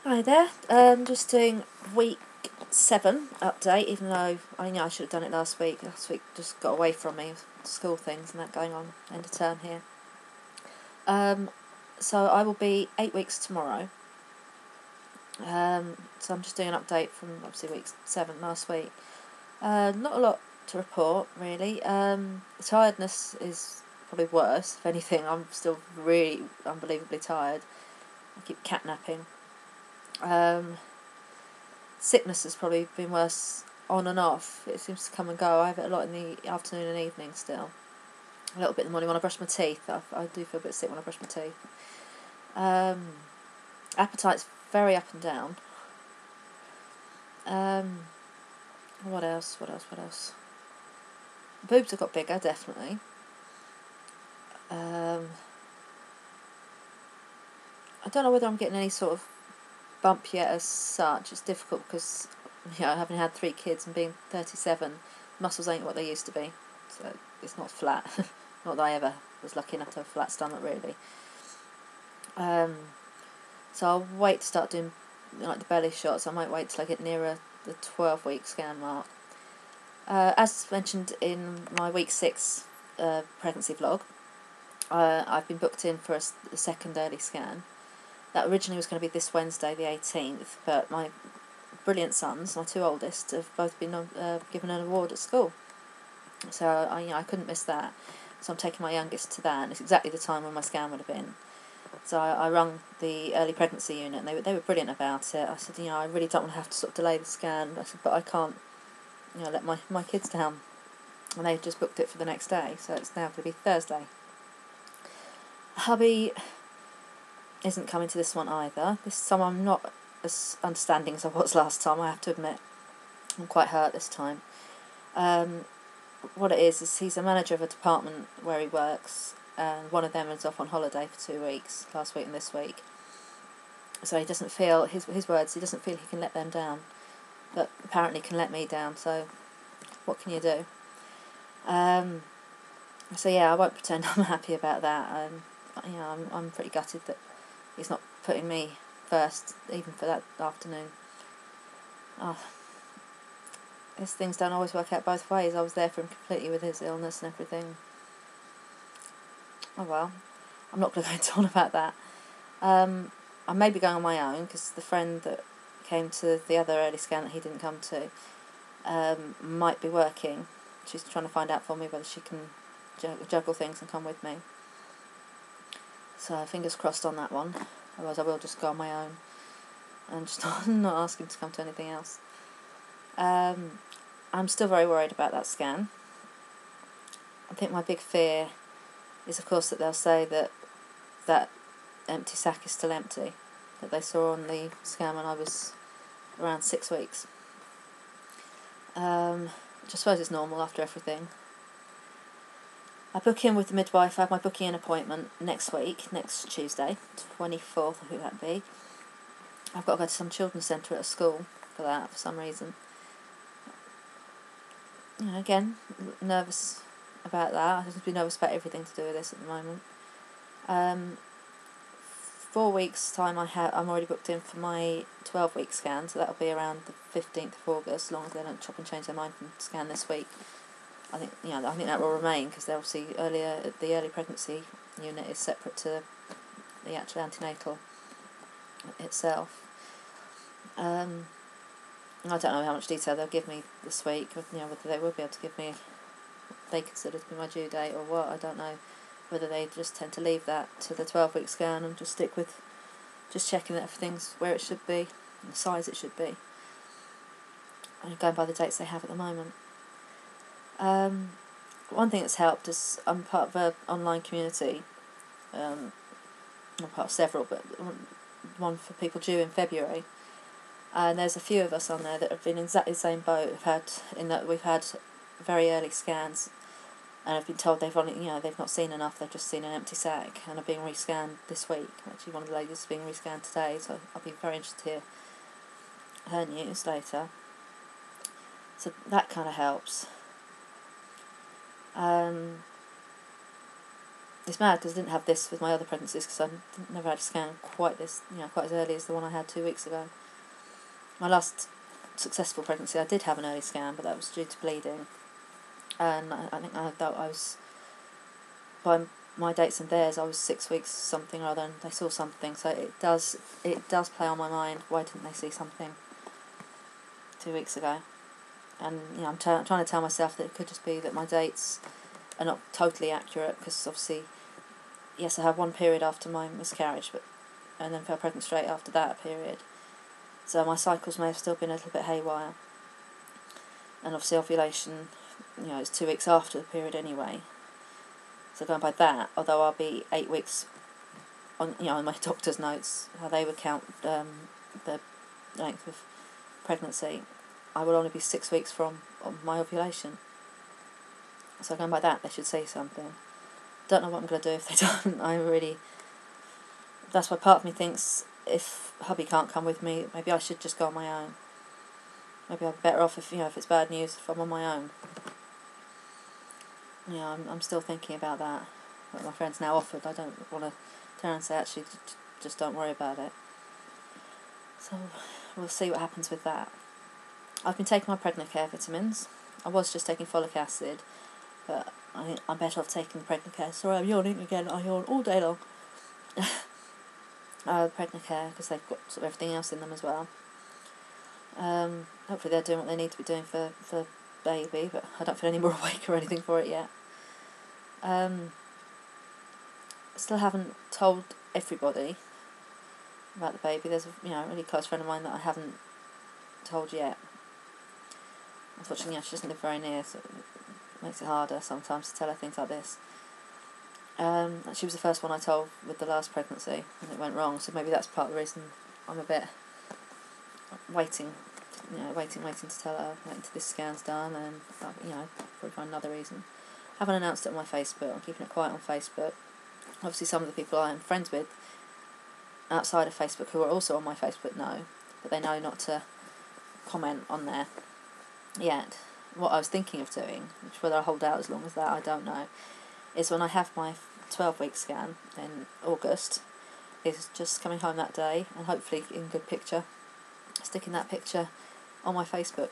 Hi there. Just doing week 7 update, even though I know I should have done it last week. Last week just got away from me, school things and that going on, end of term here. So I will be 8 weeks tomorrow. So I'm just doing an update from obviously week 7 last week. Not a lot to report really. The tiredness is probably worse. If anything, I'm still really unbelievably tired. I keep catnapping. Sickness has probably been worse on and off. It seems to come and go. I have it a lot in the afternoon and evening still. A little bit in the morning when I brush my teeth. I do feel a bit sick when I brush my teeth. Appetite's very up and down. What else? Boobs have got bigger, definitely. I don't know whether I'm getting any sort of bump yet as such. It's difficult because having had 3 kids and being 37, muscles ain't what they used to be. So it's not flat. Not that I ever was lucky enough to have a flat stomach, really. So I'll wait to start doing like the belly shots. I might wait till I get nearer the 12-week scan mark. As mentioned in my week 6 pregnancy vlog, I've been booked in for a second early scan. That originally was going to be this Wednesday, the 18th, but my brilliant sons, my 2 oldest, have both been given an award at school. So I couldn't miss that. So I'm taking my youngest to that, and it's exactly the time when my scan would have been. So I rung the early pregnancy unit, and they were brilliant about it. I said, I really don't want to have to sort of delay the scan. I said, but I can't, let my kids down. And they just booked it for the next day, so it's now going to be Thursday. Hubby isn't coming to this one either. This time I'm not as understanding as I was last time, I have to admit. I'm quite hurt this time. What it is he's a manager of a department where he works, and one of them is off on holiday for 2 weeks, last week and this week. So he doesn't feel, his words, he doesn't feel he can let them down, but apparently can let me down, so what can you do? So yeah, I won't pretend I'm happy about that. I'm pretty gutted that he's not putting me first, even for that afternoon. These things don't always work out both ways. I was there for him completely with his illness and everything. Oh well, I'm not going to go into on about that. I may be going on my own because the friend that came to the other early scan that he didn't come to might be working. She's trying to find out for me whether she can juggle things and come with me. So fingers crossed on that one. Otherwise I will just go on my own and just not ask him to come to anything else. I'm still very worried about that scan. I think my big fear is, of course, that they'll say that empty sac is still empty, that they saw on the scan when I was around 6 weeks. Which I suppose is normal after everything. I book in with the midwife. I have my booking-in appointment next week, next Tuesday, 24th, I think that'd be. I've got to go to some children's centre at a school for that, for some reason. Again, nervous about that. I just be nervous about everything to do with this at the moment. 4 weeks time I'm already booked in for my 12-week scan, so that'll be around the 15th of August, as long as they don't chop and change their mind and scan this week. I think that will remain, because they'll see the early pregnancy unit is separate to the actual antenatal itself. I don't know how much detail they'll give me this week, whether they will be able to give me what they consider to be my due date or what, I don't know. Whether they just tend to leave that to the 12-week scan and just stick with just checking that everything's where it should be and the size it should be. I'm going by the dates they have at the moment. One thing that's helped is I'm part of an online community. I'm part of several, but one for people due in February. And there's a few of us on there that have been in exactly the same boat. We've had very early scans, and I've been told they've not seen enough. They've just seen an empty sac, and are being rescanned this week. Actually, one of the ladies is being rescanned today, so I'll be very interested to hear her news later. So that kind of helps. it's mad because I didn't have this with my other pregnancies because I never had a scan quite as early as the one I had 2 weeks ago. My last successful pregnancy, I did have an early scan, but that was due to bleeding, and I think I was, by my dates and theirs, I was 6 weeks something or other, and they saw something. So it does play on my mind. Why didn't they see something 2 weeks ago? And I'm trying to tell myself that it could just be that my dates are not totally accurate, because obviously, yes, I had one period after my miscarriage, and then fell pregnant straight after that period. So my cycles may have still been a little bit haywire. And obviously ovulation, it's 2 weeks after the period anyway. So going by that, although I'll be 8 weeks on my doctor's notes, how they would count the length of pregnancy, I will only be 6 weeks from my ovulation. So going by that, they should say something. Don't know what I'm going to do if they don't. That's why part of me thinks if hubby can't come with me, maybe I should just go on my own. Maybe I'm better off if it's bad news if I'm on my own. I'm still thinking about that. But my friend's now offered. I don't want to turn and say, actually, just don't worry about it. So we'll see what happens with that. I've been taking my Pregnant Care vitamins. I was just taking folic acid, but I think I'm better off taking the Pregnant Care. Sorry, I'm yawning again. I yawn all day long. Pregnant Care, because they've got sort of everything else in them as well. Hopefully they're doing what they need to be doing for baby, but I don't feel any more awake or anything for it yet. Still haven't told everybody about the baby. There's a really close friend of mine that I haven't told yet. Unfortunately, she doesn't live very near, so it makes it harder sometimes to tell her things like this. She was the first one I told with the last pregnancy, and it went wrong. So maybe that's part of the reason I'm a bit waiting to tell her, waiting till this scan's done, and probably find another reason. I haven't announced it on my Facebook. I'm keeping it quiet on Facebook. Obviously, some of the people I am friends with outside of Facebook who are also on my Facebook know, but they know not to comment on there yet. What I was thinking of doing, which whether I hold out as long as that, I don't know, is when I have my 12-week scan in August, is just coming home that day and hopefully in good picture, sticking that picture on my Facebook.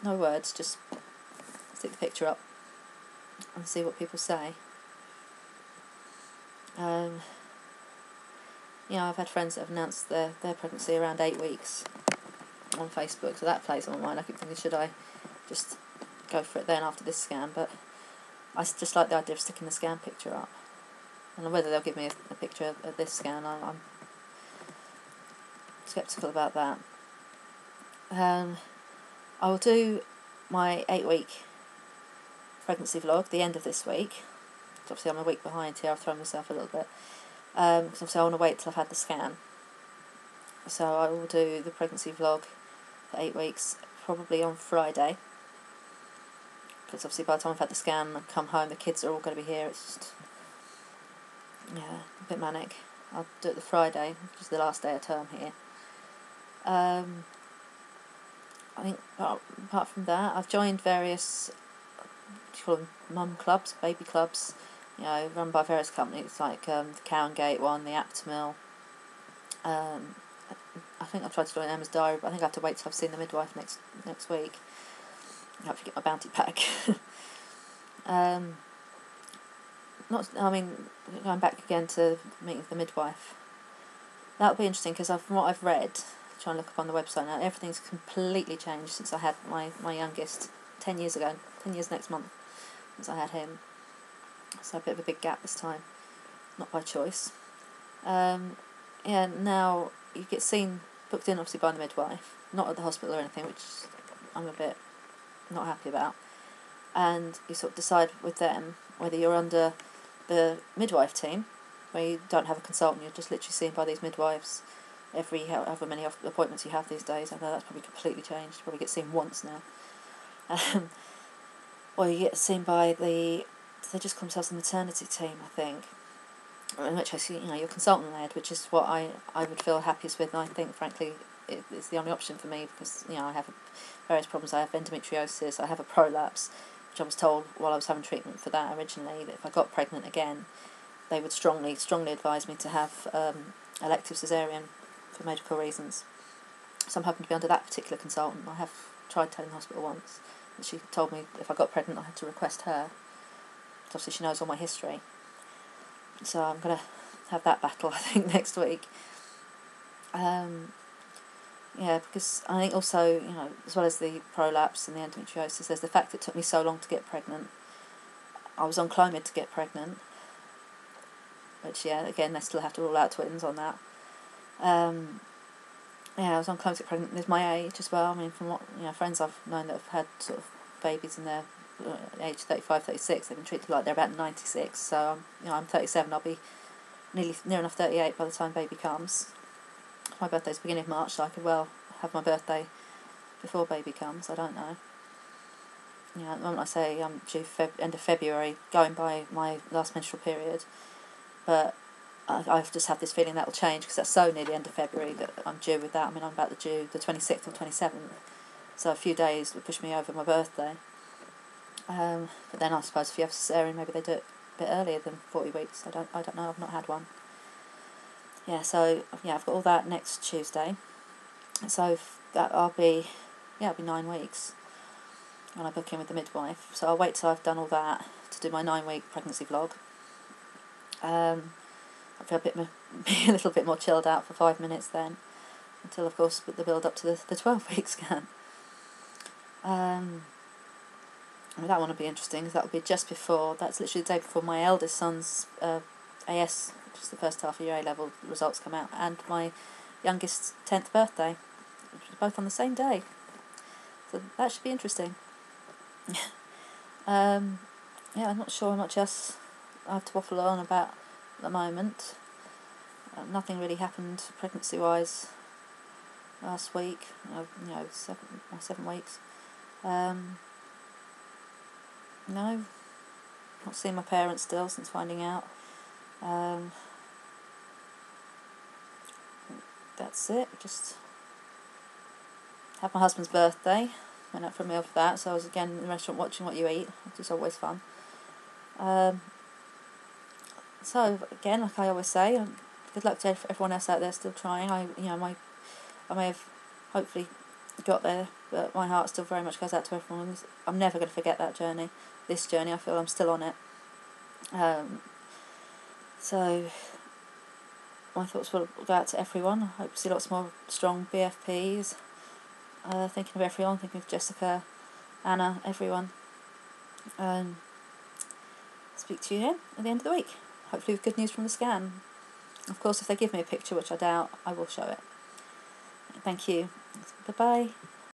No words, just stick the picture up and see what people say. I've had friends that have announced their pregnancy around 8 weeks on Facebook, so that plays on my mind. I keep thinking, should I just go for it then after this scan? But I just like the idea of sticking the scan picture up. And whether they'll give me a picture of this scan, I'm sceptical about that. I will do my 8-week pregnancy vlog the end of this week. Obviously I'm a week behind here, I've thrown myself a little bit. Because obviously I want to wait till I've had the scan. So I will do the pregnancy vlog for 8 weeks, probably on Friday. Because obviously by the time I've had the scan and come home, the kids are all going to be here. It's just, a bit manic. I'll do it the Friday, which is the last day of term here. I think apart from that, I've joined various, what do you call them, mum clubs, baby clubs, run by various companies like the Cow and Gate one, the Aptamil. I think I've tried to join Emma's Diary, but I think I have to wait till I've seen the midwife next week. I have to get my bounty pack. Going back again to meeting the midwife. That would be interesting because from what I've read, trying to look up on the website now, everything's completely changed since I had my youngest 10 years ago. 10 years next month since I had him. So a bit of a big gap this time. Not by choice. Now you get booked in obviously by the midwife, not at the hospital or anything, which I'm a bit not happy about. And you sort of decide with them whether you're under the midwife team, where you don't have a consultant, you're just literally seen by these midwives every however many appointments you have these days. I know that's probably completely changed. You probably get seen once now. Or you get seen by they just call themselves the maternity team, I think. In which case, you're consultant led, which is what I would feel happiest with, and I think, frankly, it's the only option for me because, I have various problems. I have endometriosis, I have a prolapse, which I was told while I was having treatment for that originally, that if I got pregnant again, they would strongly advise me to have elective caesarean for medical reasons. So I'm hoping to be under that particular consultant. I have tried telling the hospital once, and she told me if I got pregnant I had to request her. Obviously she knows all my history. So I'm going to have that battle, I think, next week. Yeah, because I think also, as well as the prolapse and the endometriosis, there's the fact it took me so long to get pregnant. I was on Clomid to get pregnant, which, yeah, again, they still have to rule out twins on that. Yeah, I was on Clomid to get pregnant. There's my age as well. I mean, from what, friends I've known that have had sort of babies in their age 35, 36, they've been treated like they're about 96. So, I'm 37, I'll be near enough 38 by the time baby comes. My birthday's beginning of March, so I could well have my birthday before baby comes. I don't know. At the moment I say I'm due end of February, going by my last menstrual period, but I've just had this feeling that will change because that's so near the end of February that I'm due with that. I mean, I'm about due the 26th or 27th, so a few days would push me over my birthday. But then I suppose if you have cesarean, maybe they do it a bit earlier than 40 weeks. I don't know. I've not had one. Yeah, so I've got all that next Tuesday. So it'll be 9 weeks when I book in with the midwife. So I'll wait till I've done all that to do my 9-week pregnancy vlog. I'll be a little bit more chilled out for 5 minutes then, until of course the build up to the 12-week scan. That one will be interesting because that will be just before. That's literally the day before my eldest son's AS, which is the first half of year A-level results, come out, and my youngest 10th birthday, which is both on the same day. So that should be interesting. I'm not sure how much else I have to waffle on about at the moment. Nothing really happened pregnancy-wise last week. 7 weeks. No, not seen my parents still since finding out. That's it. Just had my husband's birthday. Went out for a meal for that. So I was again in the restaurant watching what you eat, which is always fun. So again, like I always say, good luck to everyone else out there still trying. I may have hopefully got there, but my heart still very much goes out to everyone. I'm never going to forget that journey. This journey, I feel I'm still on it. So my thoughts will go out to everyone. I hope to see lots more strong BFPs. Thinking of everyone, thinking of Jessica, Anna, everyone. Speak to you again at the end of the week. Hopefully with good news from the scan. Of course, if they give me a picture, which I doubt, I will show it. Thank you. Bye-bye.